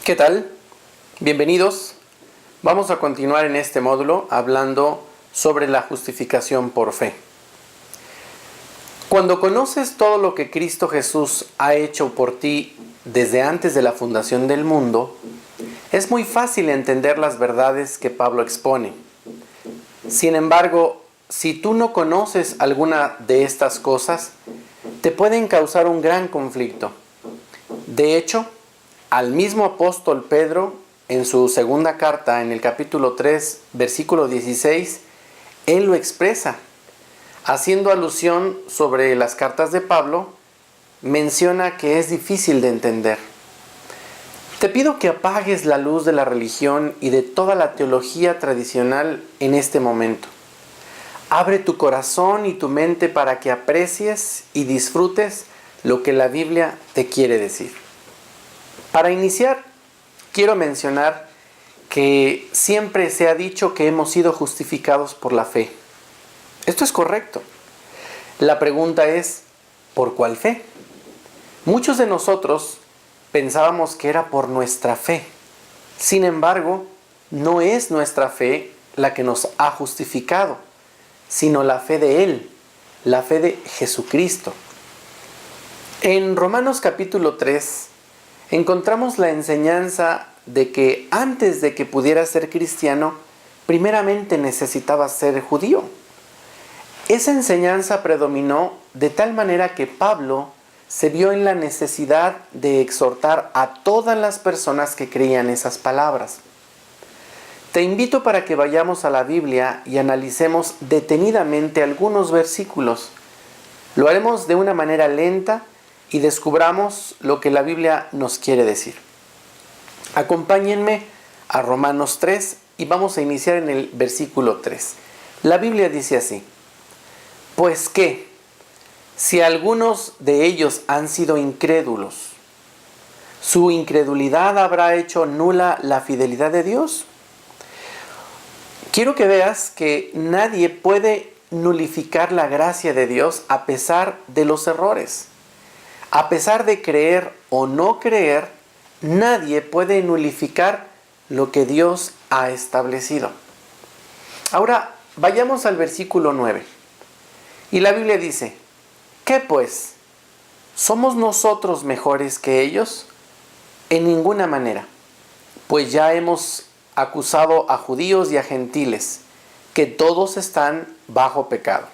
¿Qué tal? Bienvenidos. Vamos a continuar en este módulo hablando sobre la justificación por fe. Cuando conoces todo lo que Cristo Jesús ha hecho por ti desde antes de la fundación del mundo, es muy fácil entender las verdades que Pablo expone. Sin embargo, si tú no conoces alguna de estas cosas, te pueden causar un gran conflicto. De hecho, al mismo apóstol Pedro, en su segunda carta, en el capítulo 3, versículo 16, él lo expresa. Haciendo alusión sobre las cartas de Pablo, menciona que es difícil de entender. Te pido que apagues la luz de la religión y de toda la teología tradicional en este momento. Abre tu corazón y tu mente para que aprecies y disfrutes lo que la Biblia te quiere decir. Para iniciar, quiero mencionar que siempre se ha dicho que hemos sido justificados por la fe. Esto es correcto. La pregunta es, ¿por cuál fe? Muchos de nosotros pensábamos que era por nuestra fe. Sin embargo, no es nuestra fe la que nos ha justificado, sino la fe de Él, la fe de Jesucristo. En Romanos capítulo 3, encontramos la enseñanza de que antes de que pudiera ser cristiano, primeramente necesitaba ser judío. Esa enseñanza predominó de tal manera que Pablo se vio en la necesidad de exhortar a todas las personas que creían esas palabras. Te invito para que vayamos a la Biblia y analicemos detenidamente algunos versículos. Lo haremos de una manera lenta y descubramos lo que la Biblia nos quiere decir. Acompáñenme a Romanos 3 y vamos a iniciar en el versículo 3. La Biblia dice así: Pues qué, si algunos de ellos han sido incrédulos, ¿su incredulidad habrá hecho nula la fidelidad de Dios? Quiero que veas que nadie puede nulificar la gracia de Dios a pesar de los errores. A pesar de creer o no creer, nadie puede nulificar lo que Dios ha establecido. Ahora, vayamos al versículo 9. Y la Biblia dice: ¿Qué pues? ¿Somos nosotros mejores que ellos? En ninguna manera, pues ya hemos acusado a judíos y a gentiles, que todos están bajo pecado.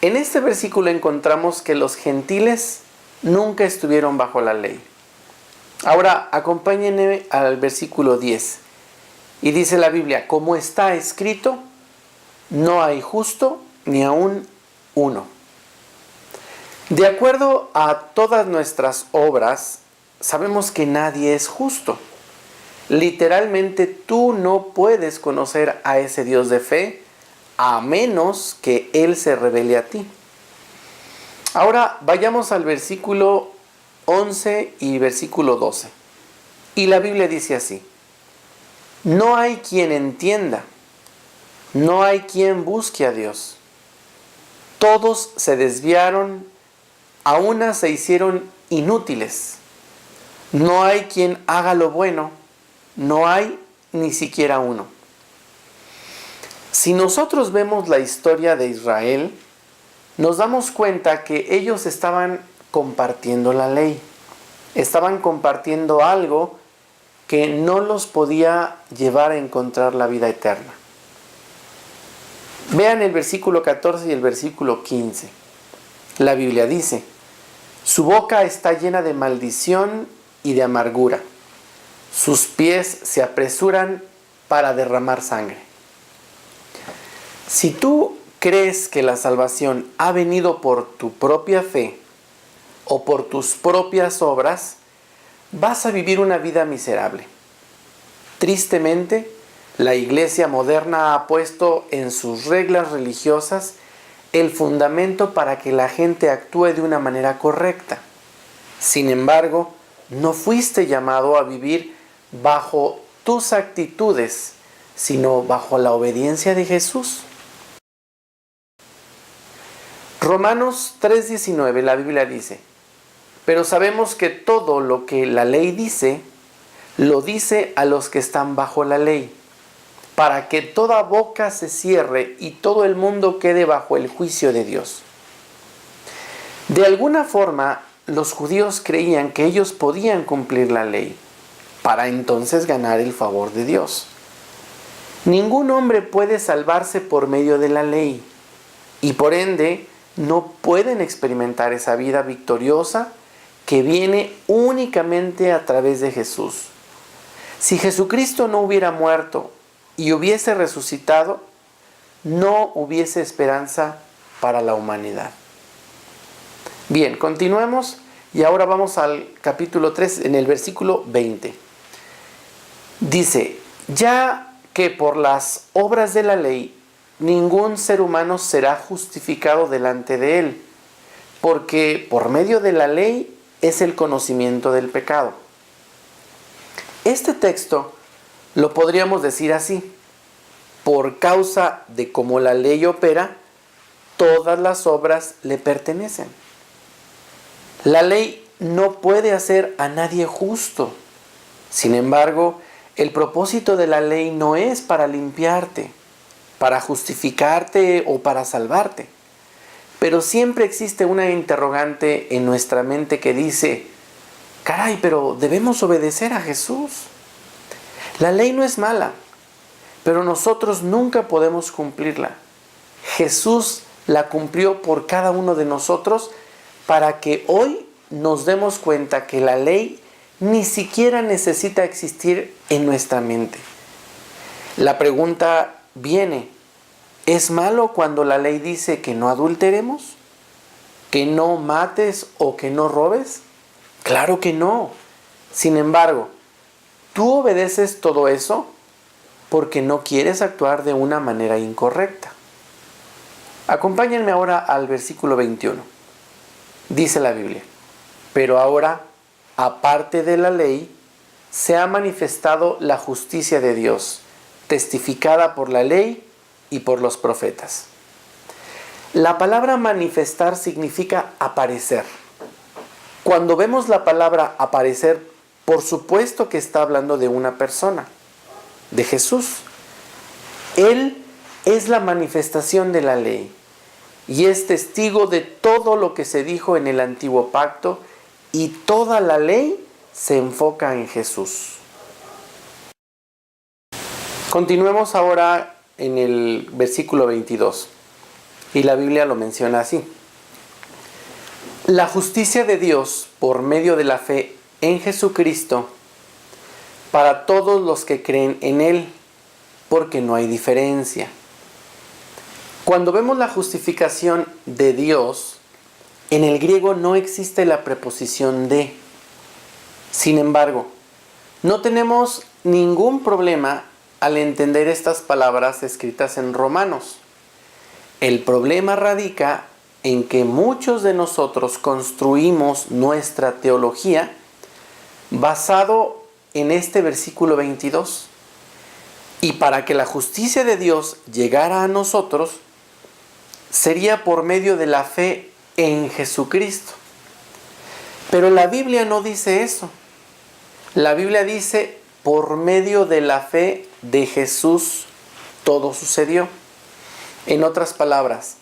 En este versículo encontramos que los gentiles nunca estuvieron bajo la ley. Ahora, acompáñenme al versículo 10. Y dice la Biblia: como está escrito, no hay justo ni aún uno. De acuerdo a todas nuestras obras, sabemos que nadie es justo. Literalmente tú no puedes conocer a ese Dios de fe a menos que Él se revele a ti. Ahora vayamos al versículo 11 y versículo 12. Y la Biblia dice así: no hay quien entienda, no hay quien busque a Dios. Todos se desviaron, a una se hicieron inútiles. No hay quien haga lo bueno, no hay ni siquiera uno. Si nosotros vemos la historia de Israel, nos damos cuenta que ellos estaban compartiendo la ley. Estaban compartiendo algo que no los podía llevar a encontrar la vida eterna. Vean el versículo 14 y el versículo 15. La Biblia dice: su boca está llena de maldición y de amargura. Sus pies se apresuran para derramar sangre. Si tú crees que la salvación ha venido por tu propia fe o por tus propias obras, vas a vivir una vida miserable. Tristemente, la iglesia moderna ha puesto en sus reglas religiosas el fundamento para que la gente actúe de una manera correcta. Sin embargo, no fuiste llamado a vivir bajo tus actitudes, sino bajo la obediencia de Jesús. Romanos 3:19, la Biblia dice: pero sabemos que todo lo que la ley dice, lo dice a los que están bajo la ley, para que toda boca se cierre y todo el mundo quede bajo el juicio de Dios. De alguna forma, los judíos creían que ellos podían cumplir la ley, para entonces ganar el favor de Dios. Ningún hombre puede salvarse por medio de la ley, y por ende no pueden experimentar esa vida victoriosa que viene únicamente a través de Jesús. Si Jesucristo no hubiera muerto y hubiese resucitado, no hubiese esperanza para la humanidad. Bien, continuemos y ahora vamos al capítulo 3 en el versículo 20. Dice, ya que por las obras de la ley ningún ser humano será justificado delante de él, porque por medio de la ley es el conocimiento del pecado. Este texto lo podríamos decir así: por causa de cómo la ley opera, todas las obras le pertenecen. La ley no puede hacer a nadie justo. Sin embargo, el propósito de la ley no es para limpiarte, para justificarte o para salvarte. Pero siempre existe una interrogante en nuestra mente que dice, caray, pero debemos obedecer a Jesús. La ley no es mala, pero nosotros nunca podemos cumplirla. Jesús la cumplió por cada uno de nosotros para que hoy nos demos cuenta que la ley ni siquiera necesita existir en nuestra mente. La pregunta viene, ¿es malo cuando la ley dice que no adulteremos? ¿Que no mates o que no robes? Claro que no. Sin embargo, ¿tú obedeces todo eso porque no quieres actuar de una manera incorrecta? Acompáñenme ahora al versículo 21. Dice la Biblia, pero ahora, aparte de la ley, se ha manifestado la justicia de Dios, testificada por la ley y por los profetas. La palabra manifestar significa aparecer. Cuando vemos la palabra aparecer, por supuesto que está hablando de una persona, de Jesús. Él es la manifestación de la ley y es testigo de todo lo que se dijo en el antiguo pacto, y toda la ley se enfoca en Jesús. Continuemos ahora en el versículo 22, y la Biblia lo menciona así. La justicia de Dios por medio de la fe en Jesucristo para todos los que creen en Él, porque no hay diferencia. Cuando vemos la justificación de Dios, en el griego no existe la preposición de. Sin embargo, no tenemos ningún problema al entender estas palabras escritas en Romanos. El problema radica en que muchos de nosotros construimos nuestra teología basado en este versículo 22. Y para que la justicia de Dios llegara a nosotros, sería por medio de la fe en Jesucristo. Pero la Biblia no dice eso. La Biblia dice, por medio de la fe de Jesús, todo sucedió. En otras palabras,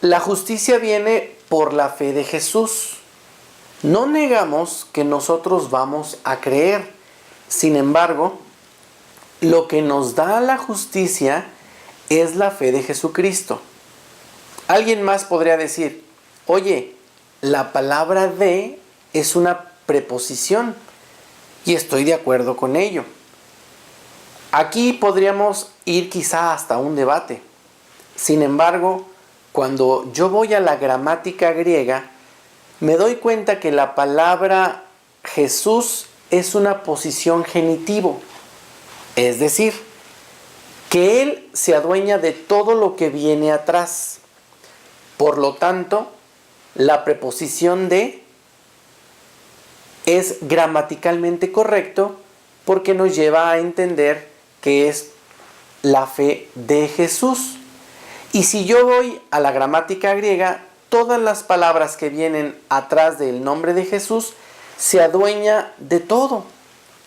la justicia viene por la fe de Jesús. No negamos que nosotros vamos a creer. Sin embargo, lo que nos da la justicia es la fe de Jesucristo. Alguien más podría decir, oye, la palabra de es una preposición, y estoy de acuerdo con ello. Aquí podríamos ir quizá hasta un debate. Sin embargo, cuando yo voy a la gramática griega, me doy cuenta que la palabra Jesús es una posición genitivo. Es decir, que Él se adueña de todo lo que viene atrás. Por lo tanto, la preposición de es gramaticalmente correcto porque nos lleva a entender que es la fe de Jesús. Y si yo voy a la gramática griega, todas las palabras que vienen atrás del nombre de Jesús se adueña de todo.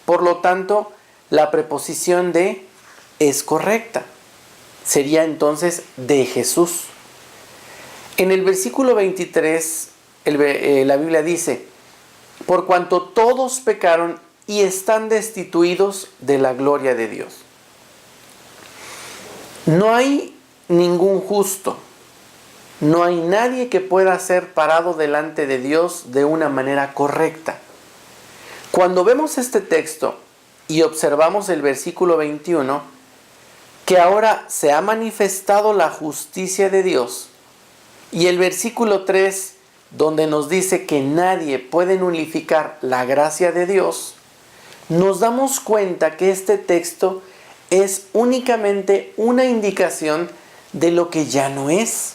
Por lo tanto, la preposición de es correcta. Sería entonces de Jesús. En el versículo 23, la Biblia dice, por cuanto todos pecaron y están destituidos de la gloria de Dios. No hay ningún justo. No hay nadie que pueda ser parado delante de Dios de una manera correcta. Cuando vemos este texto y observamos el versículo 21, que ahora se ha manifestado la justicia de Dios, y el versículo 3, donde nos dice que nadie puede nulificar la gracia de Dios, nos damos cuenta que este texto es únicamente una indicación de lo que ya no es,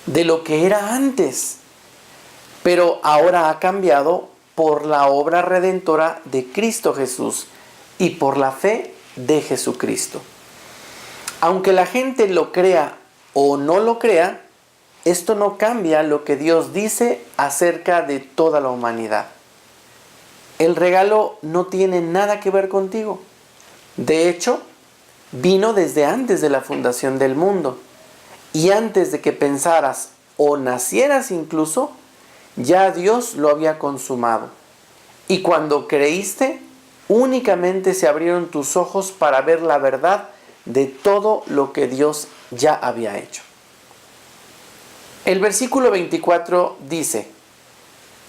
de lo que era antes, pero ahora ha cambiado por la obra redentora de Cristo Jesús y por la fe de Jesucristo. Aunque la gente lo crea o no lo crea, esto no cambia lo que Dios dice acerca de toda la humanidad. El regalo no tiene nada que ver contigo. De hecho, vino desde antes de la fundación del mundo. Y antes de que pensaras o nacieras incluso, ya Dios lo había consumado. Y cuando creíste, únicamente se abrieron tus ojos para ver la verdad de todo lo que Dios ya había hecho. El versículo 24 dice,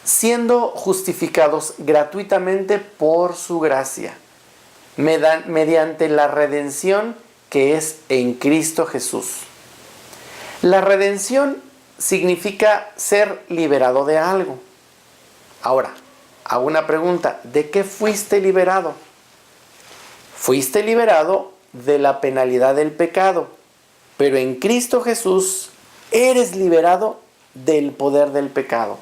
siendo justificados gratuitamente por su gracia, mediante la redención que es en Cristo Jesús. La redención significa ser liberado de algo. Ahora, hago una pregunta, ¿de qué fuiste liberado? Fuiste liberado de la penalidad del pecado, pero en Cristo Jesús eres liberado del poder del pecado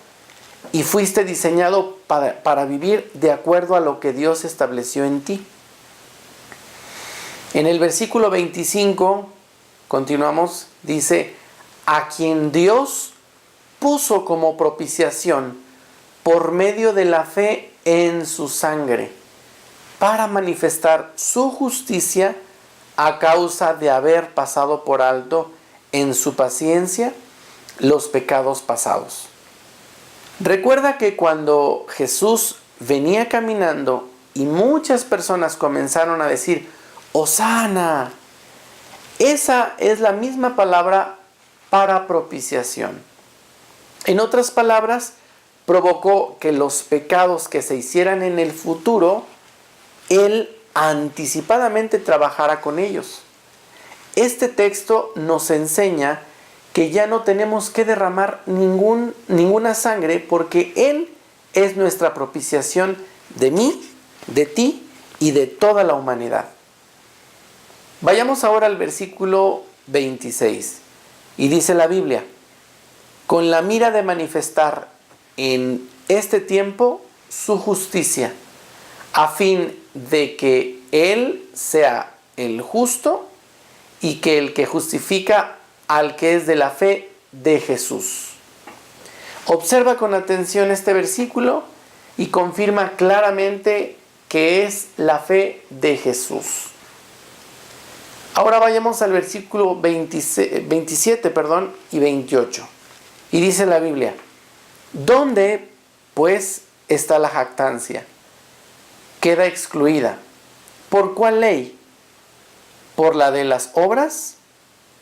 y fuiste diseñado para vivir de acuerdo a lo que Dios estableció en ti. En el versículo 25, continuamos, dice, a quien Dios puso como propiciación por medio de la fe en su sangre, para manifestar su justicia a causa de haber pasado por alto en su paciencia los pecados pasados. Recuerda que cuando Jesús venía caminando y muchas personas comenzaron a decir, ¡Hosana! Esa es la misma palabra para propiciación. En otras palabras, provocó que los pecados que se hicieran en el futuro, Él anticipadamente trabajara con ellos. Este texto nos enseña que ya no tenemos que derramar ninguna sangre porque Él es nuestra propiciación de mí, de ti y de toda la humanidad. Vayamos ahora al versículo 26 y dice la Biblia, con la mira de manifestar en este tiempo su justicia, a fin de que Él sea el justo y que el que justifica al que es de la fe de Jesús. Observa con atención este versículo y confirma claramente que es la fe de Jesús. Ahora vayamos al versículo 27 y 28. Y dice la Biblia, ¿dónde pues está la jactancia? Queda excluida. ¿Por cuál ley? ¿Por la de las obras?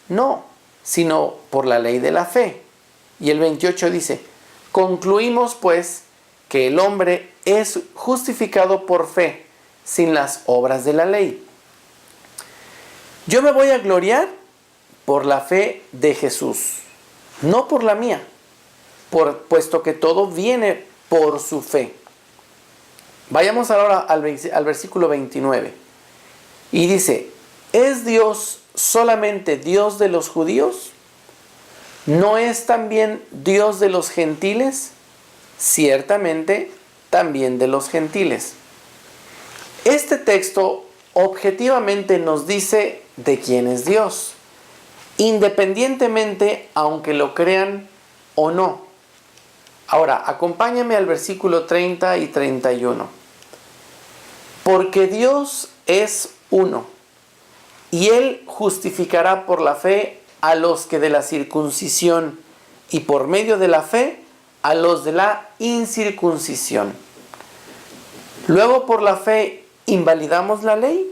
No, sino por la ley de la fe. Y el 28 dice, concluimos pues que el hombre es justificado por fe, sin las obras de la ley. Yo me voy a gloriar por la fe de Jesús, no por la mía, puesto que todo viene por su fe. Vayamos ahora al versículo 29. Y dice, ¿es Dios solamente Dios de los judíos? ¿No es también Dios de los gentiles? Ciertamente, también de los gentiles. Este texto objetivamente nos dice de quién es Dios, independientemente aunque lo crean o no. Ahora, acompáñame al versículo 30 y 31. Porque Dios es uno, y Él justificará por la fe a los que de la circuncisión, y por medio de la fe a los de la incircuncisión. Luego, por la fe, ¿invalidamos la ley?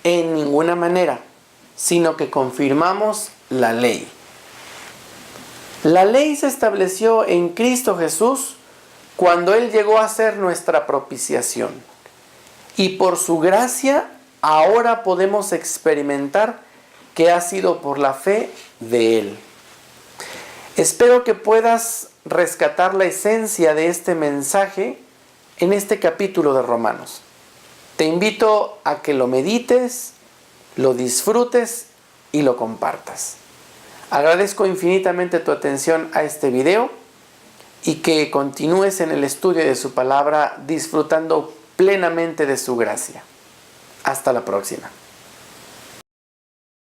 En ninguna manera, sino que confirmamos la ley. La ley se estableció en Cristo Jesús cuando Él llegó a ser nuestra propiciación. Y por su gracia, ahora podemos experimentar que ha sido por la fe de Él. Espero que puedas rescatar la esencia de este mensaje en este capítulo de Romanos. Te invito a que lo medites, lo disfrutes y lo compartas. Agradezco infinitamente tu atención a este video y que continúes en el estudio de su palabra disfrutando plenamente de su gracia. Hasta la próxima.